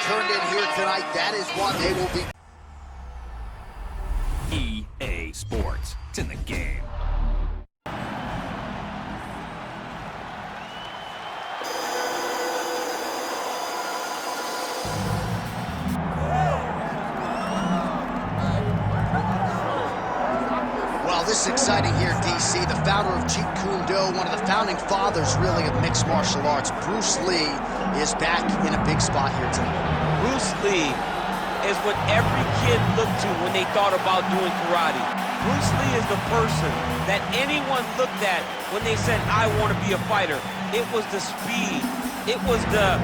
turned in here tonight. That is what they will be. EA Sports. It's in the game. Well, this is exciting here, DC. The founder of Jeet Kune Do, one of the founding fathers, really, of mixed martial arts, Bruce Lee, is back in a big spot here tonight. Bruce Lee is what every kid looked to when they thought about doing karate. Bruce Lee is the person that anyone looked at when they said, I want to be a fighter. It was the speed. It was the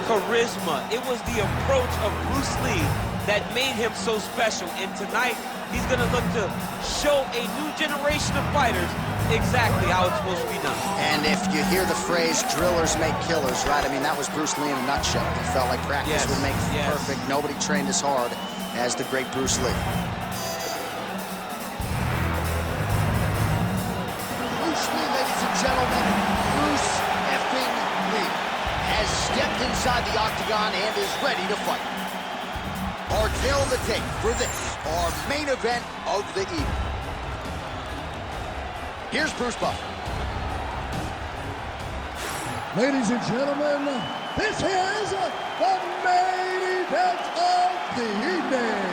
charisma. It was the approach of Bruce Lee that made him so special. And tonight, he's going to look to show a new generation of fighters exactly how it's supposed to be done. And if you hear the phrase, drillers make killers, right? I mean, that was Bruce Lee in a nutshell. He felt like practice would make perfect. Nobody trained as hard as the great Bruce Lee. Bruce Lee, ladies and gentlemen, Bruce effing Lee has stepped inside the octagon and is ready to fight. Our tale of the tape for this, our main event of the evening. Here's Bruce Buffer. Ladies and gentlemen, this is the main event of the evening.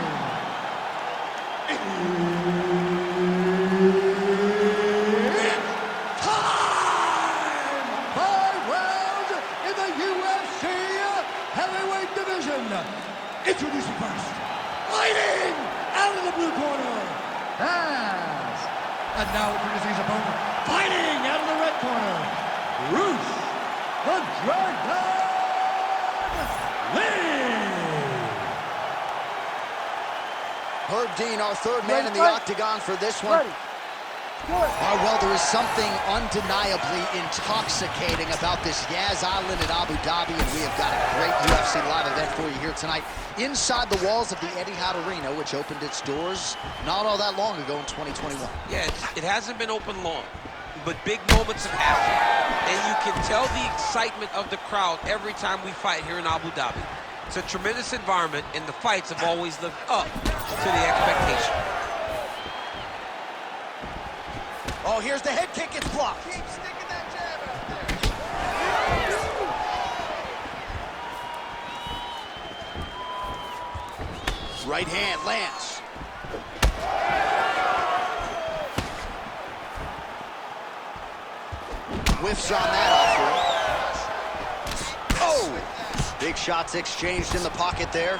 It's time! 5 rounds in the UFC heavyweight division. Introducing first, fighting out of the blue corner, Has. And now introducing his opponent, fighting out of the red corner, Bruce the Dragon Lee. Herb Dean, our third man in the octagon for this one. Well, there is something undeniably intoxicating about this Yas Island in Abu Dhabi, and we have got a great UFC live event for you here tonight inside the walls of the Etihad Arena, which opened its doors not all that long ago in 2021. Yeah, it hasn't been open long, but big moments have happened, and you can tell the excitement of the crowd every time we fight here in Abu Dhabi. It's a tremendous environment, and the fights have always lived up to the expectation. Oh, here's the head kick. It's blocked. Keep sticking that jab out there. Right hand lands. Whiffs on that offer. Oh! Big shots exchanged in the pocket there.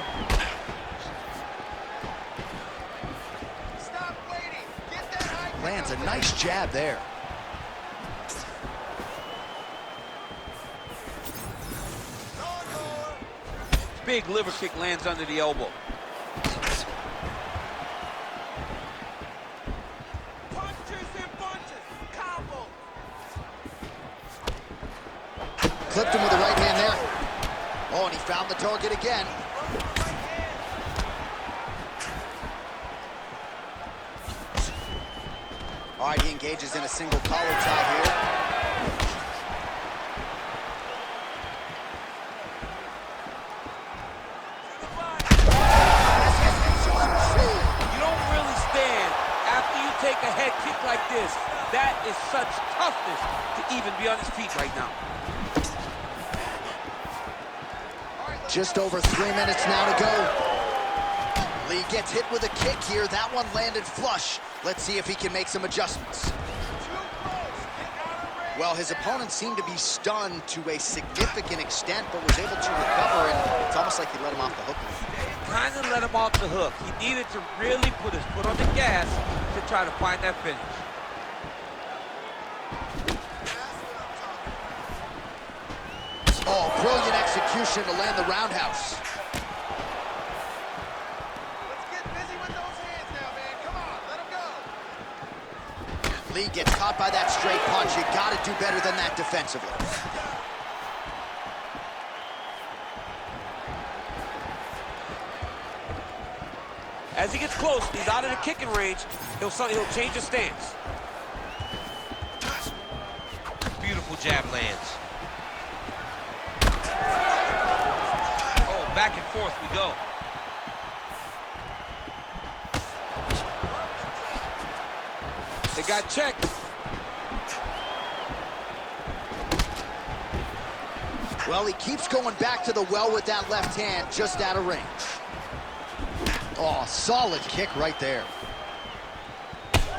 Stop waiting. Get that high kick. Lands a nice jab there. Big liver kick lands under the elbow. Punches and bunches. Combo. Clipped him with the right hand there. Oh, and he found the target again. All right, he engages in a single collar tie here. You don't really stand after you take a head kick like this. That is such toughness to even be on his feet right now. Just over 3 minutes now to go. Lee gets hit with a kick here. That one landed flush. Let's see if he can make some adjustments. Well, his opponent seemed to be stunned to a significant extent, but was able to recover, and it's almost like he let him off the hook. Kind of let him off the hook. He needed to really put his foot on the gas to try to find that finish. Oh, brilliant execution to land the roundhouse. Let's get busy with those hands now, man. Come on, let him go. Lee gets caught by that straight punch. You got to do better than that defensively. As he gets close, he's out of the kicking range, he'll change his stance. Beautiful jab lands. Oh, back and forth we go. They got checked. Well, he keeps going back to the well with that left hand, just out of range. Oh, solid kick right there.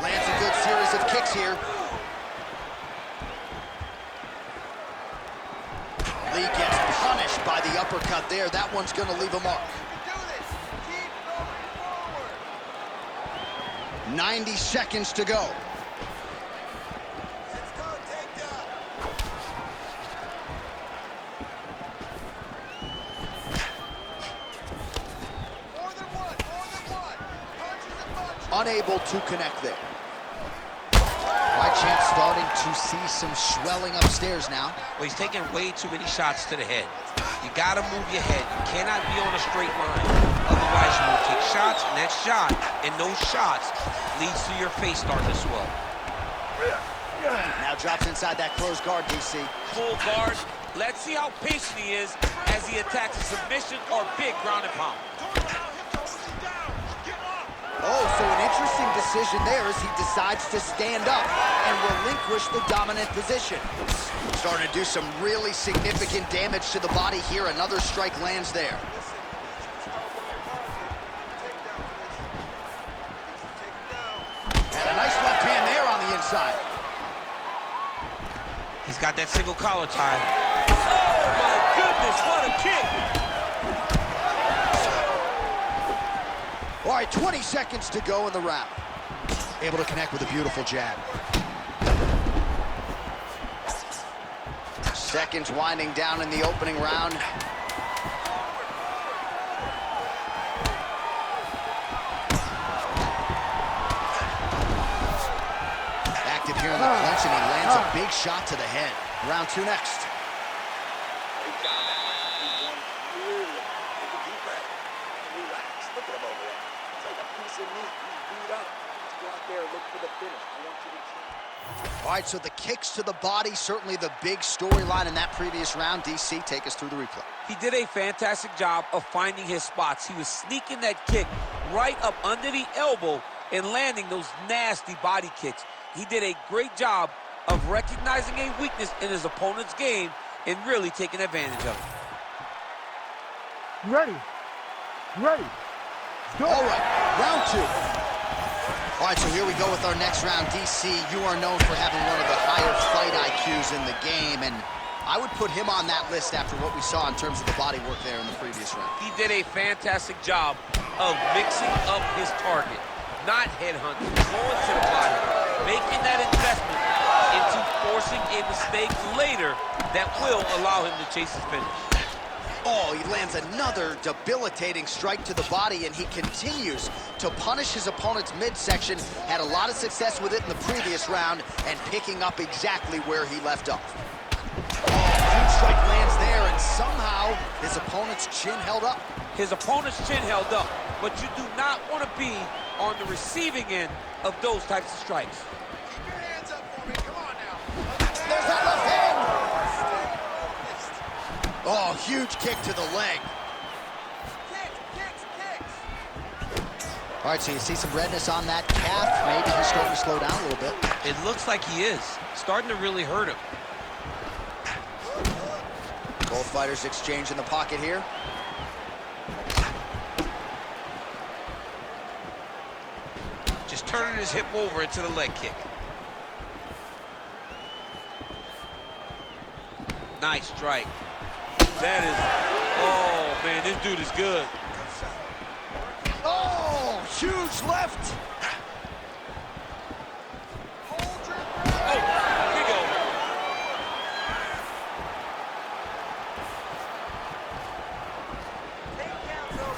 Lands a good series of kicks here. Lee gets punished by the uppercut there. That one's going to leave a mark. 90 seconds to go. Unable to connect there. Right chance starting to see some swelling upstairs now. Well, he's taking way too many shots to the head. You gotta move your head. You cannot be on a straight line. Otherwise, you will take shots, and that shot, and those shots leads to your face starting to swell. Now drops inside that closed guard, DC. Full guard. Let's see how patient he is as he attacks a submission or big ground and pound. Oh, so an interesting decision there as he decides to stand up and relinquish the dominant position. Starting to do some really significant damage to the body here. Another strike lands there. And a nice left hand there on the inside. He's got that single collar tie. Oh, my goodness, what a kick! All right, 20 seconds to go in the round. Able to connect with a beautiful jab. Seconds winding down in the opening round. Active here in the clinch, and he lands a big shot to the head. Round 2 next. All right, so the kicks to the body, certainly the big storyline in that previous round. DC, take us through the replay. He did a fantastic job of finding his spots. He was sneaking that kick right up under the elbow and landing those nasty body kicks. He did a great job of recognizing a weakness in his opponent's game and really taking advantage of it. Ready. Ready. Go. All right, round 2. All right, so here we go with our next round. DC, you are known for having one of the higher fight IQs in the game, and I would put him on that list after what we saw in terms of the body work there in the previous round. He did a fantastic job of mixing up his target, not headhunting, going to the body, making that investment into forcing a mistake later that will allow him to chase his finish. Oh, he lands another debilitating strike to the body, and he continues to punish his opponent's midsection. Had a lot of success with it in the previous round and picking up exactly where he left off. Oh, huge strike lands there, and somehow his opponent's chin held up. His opponent's chin held up, but you do not want to be on the receiving end of those types of strikes. Keep your hands up for me. Come on now. There's that left hand. Oh, huge kick to the leg. Kicks. All right, so you see some redness on that calf. Maybe he's starting to slow down a little bit. It looks like he is. Starting to really hurt him. Both fighters exchange in the pocket here. Just turning his hip over into the leg kick. Nice strike. That is, oh man, this dude is good. Oh, huge left. Oh, big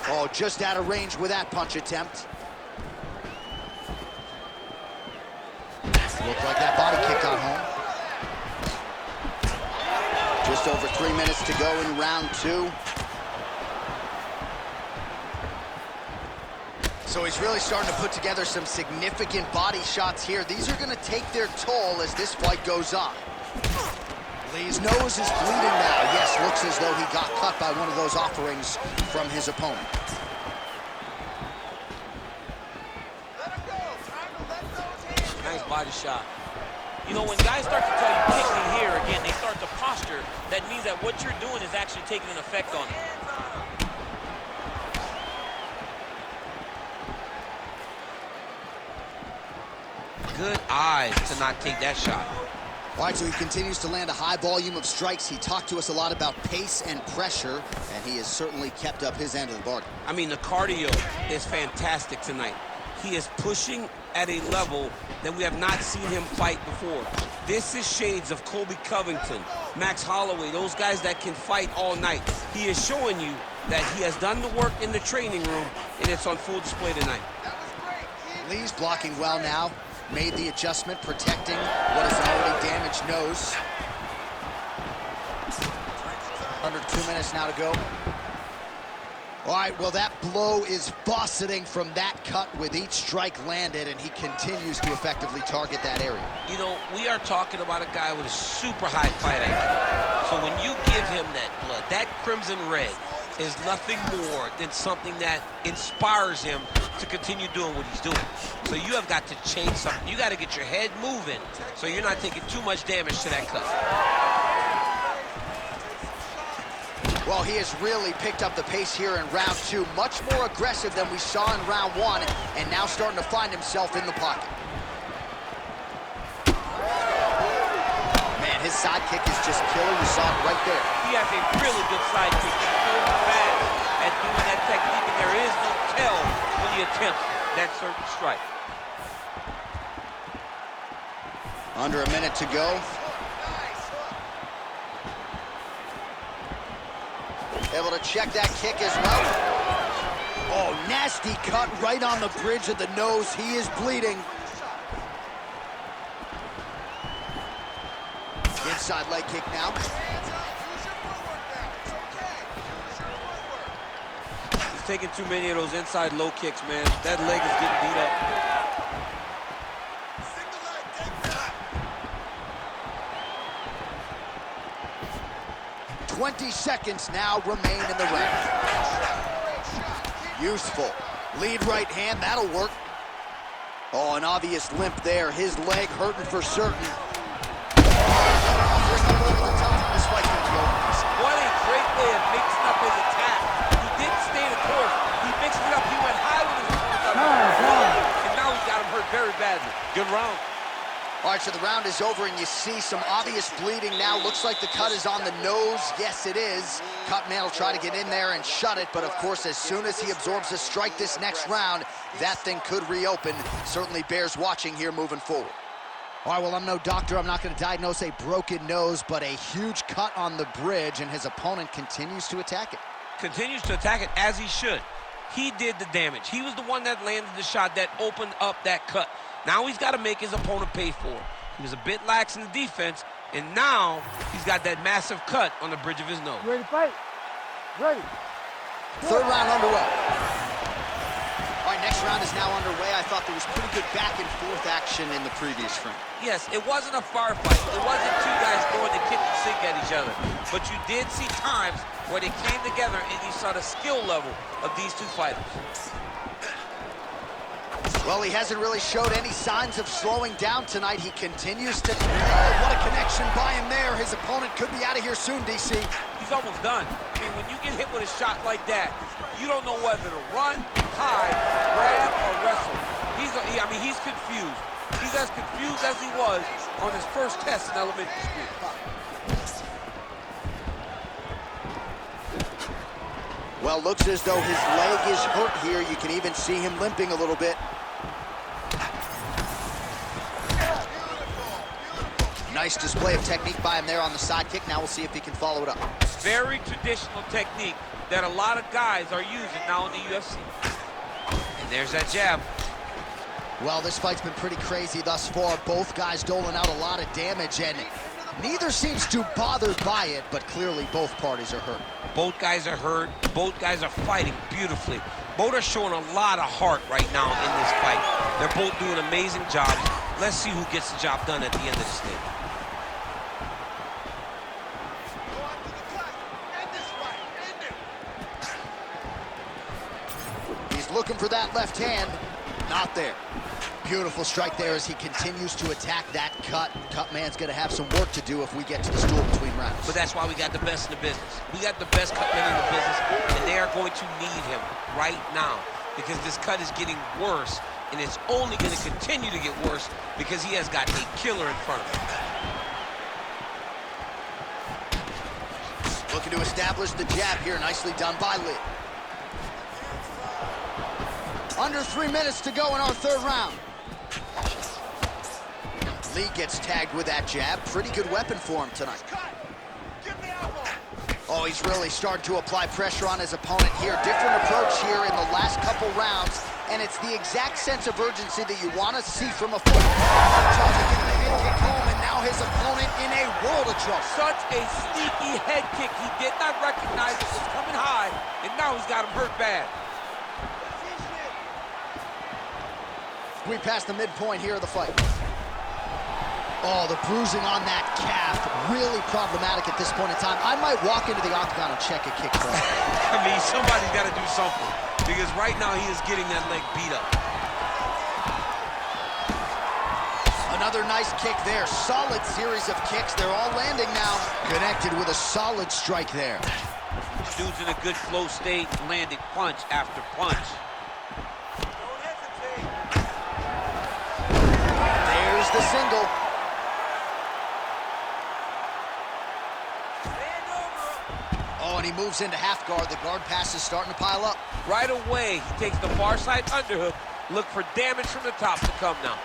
over. Oh, just out of range with that punch attempt. Looked like that body kick got home. Just over 3 minutes to go in round 2. So he's really starting to put together some significant body shots here. These are going to take their toll as this fight goes on. Lee's nose is bleeding now. Yes, looks as though he got cut by one of those offerings from his opponent. Let him go. Time to let those hands go. Nice body shot. You know, when guys start to tell you, kick me here, again, they start to posture. That means that what you're doing is actually taking an effect on them. Good eyes to not take that shot. All right, so he continues to land a high volume of strikes. He talked to us a lot about pace and pressure, and he has certainly kept up his end of the bargain. I mean, the cardio is fantastic tonight. He is pushing at a level that we have not seen him fight before. This is shades of Colby Covington, Max Holloway, those guys that can fight all night. He is showing you that he has done the work in the training room, and it's on full display tonight. That was great. Lee's blocking well now. Made the adjustment, protecting what is an already damaged nose. Under 2 minutes now to go. All right, well, that blow is fauceting from that cut with each strike landed, and he continues to effectively target that area. You know, we are talking about a guy with a super high fight IQ. So when you give him that blood, that crimson red is nothing more than something that inspires him to continue doing what he's doing. So you have got to change something. You got to get your head moving so you're not taking too much damage to that cut. Well, he has really picked up the pace here in round 2. Much more aggressive than we saw in round 1, and now starting to find himself in the pocket. Man, his side kick is just killer. You saw it right there. He has a really good side kick. He's so fast at doing that technique, and there is no tell when he attempts that certain strike. Under a minute to go. Able to check that kick as well. Oh, nasty cut right on the bridge of the nose. He is bleeding. Inside leg kick now. He's taking too many of those inside low kicks, man. That leg is getting beat up. 20 seconds now remain in the round. Useful. Lead right hand, that'll work. Oh, an obvious limp there. His leg hurting for certain. What a great way of mixing up his attack. He didn't stay the course. He mixed it up. He went high with his opponent. And now he's got him hurt very badly. Good round. All right, so the round is over, and you see some obvious bleeding now. Looks like the cut is on the nose. Yes, it is. Cutman will try to get in there and shut it, but of course, as soon as he absorbs a strike this next round, that thing could reopen. Certainly bears watching here moving forward. All right, well, I'm no doctor. I'm not going to diagnose a broken nose, but a huge cut on the bridge, and his opponent continues to attack it. Continues to attack it as he should. He did the damage. He was the one that landed the shot that opened up that cut. Now he's got to make his opponent pay for it. He was a bit lax in the defense, and now he's got that massive cut on the bridge of his nose. Ready to fight? Ready. Third round underway. All right, next round is now underway. I thought there was pretty good back and forth action in the previous frame. Yes, it wasn't a firefight. It wasn't two guys throwing the kitchen sink at each other. But you did see times where they came together and you saw the skill level of these two fighters. Well, he hasn't really showed any signs of slowing down tonight. He continues to... Oh, what a connection by him there. His opponent could be out of here soon, DC. He's almost done. I mean, when you get hit with a shot like that, you don't know whether to run, hide, grab, or wrestle. He's confused. He's as confused as he was on his first test in elementary school. Well, looks as though his leg is hurt here. You can even see him limping a little bit. Nice display of technique by him there on the side kick. Now we'll see if he can follow it up. Very traditional technique that a lot of guys are using now in the UFC. And there's that jab. Well, this fight's been pretty crazy thus far. Both guys doling out a lot of damage, and neither seems too bothered by it, but clearly both parties are hurt. Both guys are hurt. Both guys are fighting beautifully. Both are showing a lot of heart right now in this fight. They're both doing amazing jobs. Let's see who gets the job done at the end of this thing. Looking for that left hand. Not there. Beautiful strike there as he continues to attack that cut. Cut man's gonna have some work to do if we get to the stool between rounds. But that's why we got the best in the business. We got the best cut man in the business, and they are going to need him right now because this cut is getting worse, and it's only going to continue to get worse because he has got a killer in front of him. Looking to establish the jab here. Nicely done by Lee. Under 3 minutes to go in our third round. Lee gets tagged with that jab. Pretty good weapon for him tonight. Oh, he's really starting to apply pressure on his opponent here. Different approach here in the last couple rounds, and it's the exact sense of urgency that you want to see from a fighter. Tries to get the head kick home, and now his opponent in a world of trouble. Such a sneaky head kick. He did not recognize it was coming high, and now he's got him hurt bad. We passed the midpoint here of the fight. Oh, the bruising on that calf, really problematic at this point in time. I might walk into the octagon and check a kick for him. I mean, somebody's got to do something because right now he is getting that leg beat up. Another nice kick there. Solid series of kicks. They're all landing now. Connected with a solid strike there. Dude's in a good flow state, landing punch after punch. There's the single. Oh, and he moves into half guard. The guard pass is starting to pile up. Right away, he takes the far side underhook. Look for damage from the top to come now.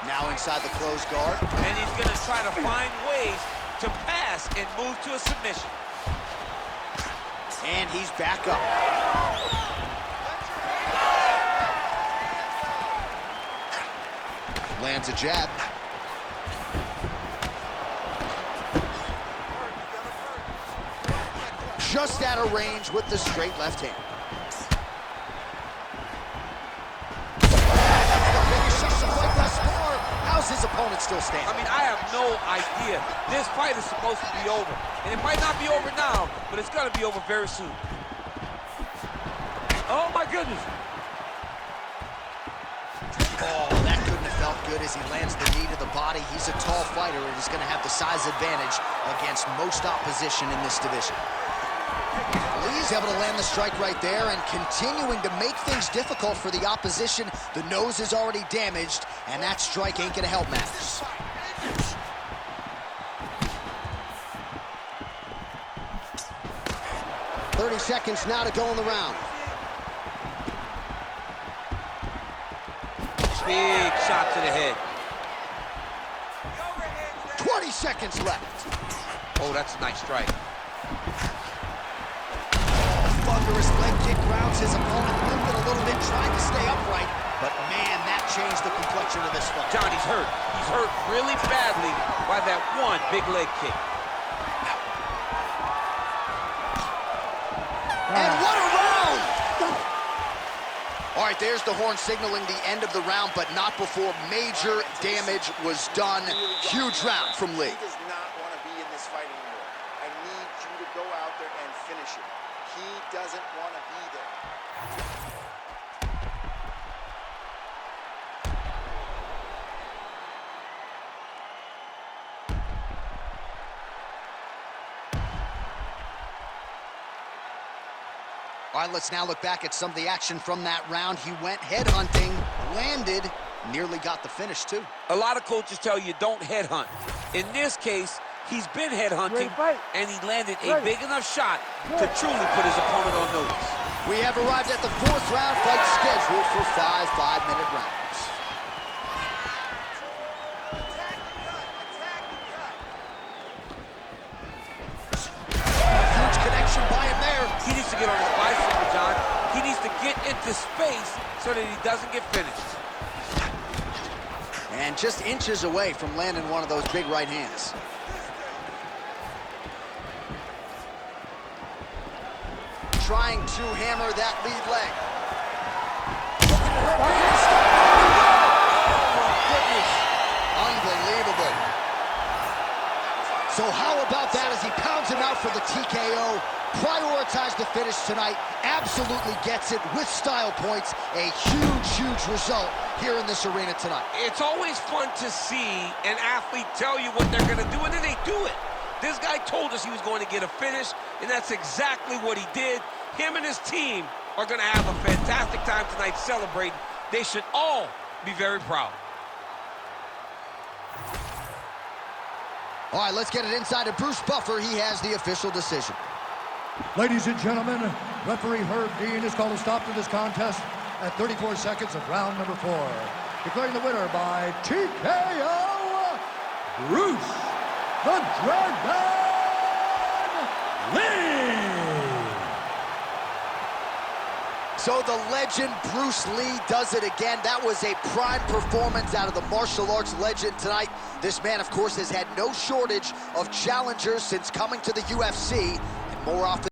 Now inside the closed guard. And he's going to try to find ways to pass and move to a submission. And he's back up. Lands a jab. Just out of range with the straight left hand. That's the biggest shot of the fight thus far. How's his opponent still standing? I mean, I have no idea. This fight is supposed to be over. And it might not be over now, but it's going to be over very soon. Oh, my goodness. Oh, that couldn't have felt good as he lands the knee to the body. He's a tall fighter and is going to have the size advantage against most opposition in this division. Lee's able to land the strike right there and continuing to make things difficult for the opposition. The nose is already damaged, and that strike ain't going to help matters. .30 seconds now to go in the round. Big shot to the head. 20 seconds left. Oh, that's a nice strike. Thunderous leg kick grounds his opponent, moving a little bit, trying to stay upright. But man, that changed the complexion of this fight. John, he's hurt. He's hurt really badly by that one big leg kick. And what a round! All right, there's the horn signaling the end of the round, but not before major damage was done. Huge round from Lee. He does not want to be in this fight anymore. I need you to go out there and finish it. He doesn't want to be there. All right, let's now look back at some of the action from that round. He went headhunting, landed, nearly got the finish, too. A lot of coaches tell you don't headhunt. In this case, he's been headhunting, and he landed a big enough shot to truly put his opponent on notice. We have arrived at the fourth round, fight scheduled for 5 5-minute rounds. Huge connection by him there. He needs to get on his bicycle, John. He needs to get into space so that he doesn't get finished. And just inches away from landing one of those big right hands. Trying to hammer that lead leg. Oh, my goodness. Unbelievable. So how about that as he pounds him out for the TKO? Prioritize the finish tonight. Absolutely gets it with style points. A huge, huge result here in this arena tonight. It's always fun to see an athlete tell you what they're going to do, and then they do it. This guy told us he was going to get a finish, and that's exactly what he did. Him and his team are going to have a fantastic time tonight celebrating. They should all be very proud. All right, let's get it inside to Bruce Buffer. He has the official decision. Ladies and gentlemen, referee Herb Dean has called a stop to this contest at 34 seconds of round number 4. Declaring the winner by TKO, Bruce the Dragon Lee! So the legend Bruce Lee does it again. That was a prime performance out of the martial arts legend tonight. This man, of course, has had no shortage of challengers since coming to the UFC, and more often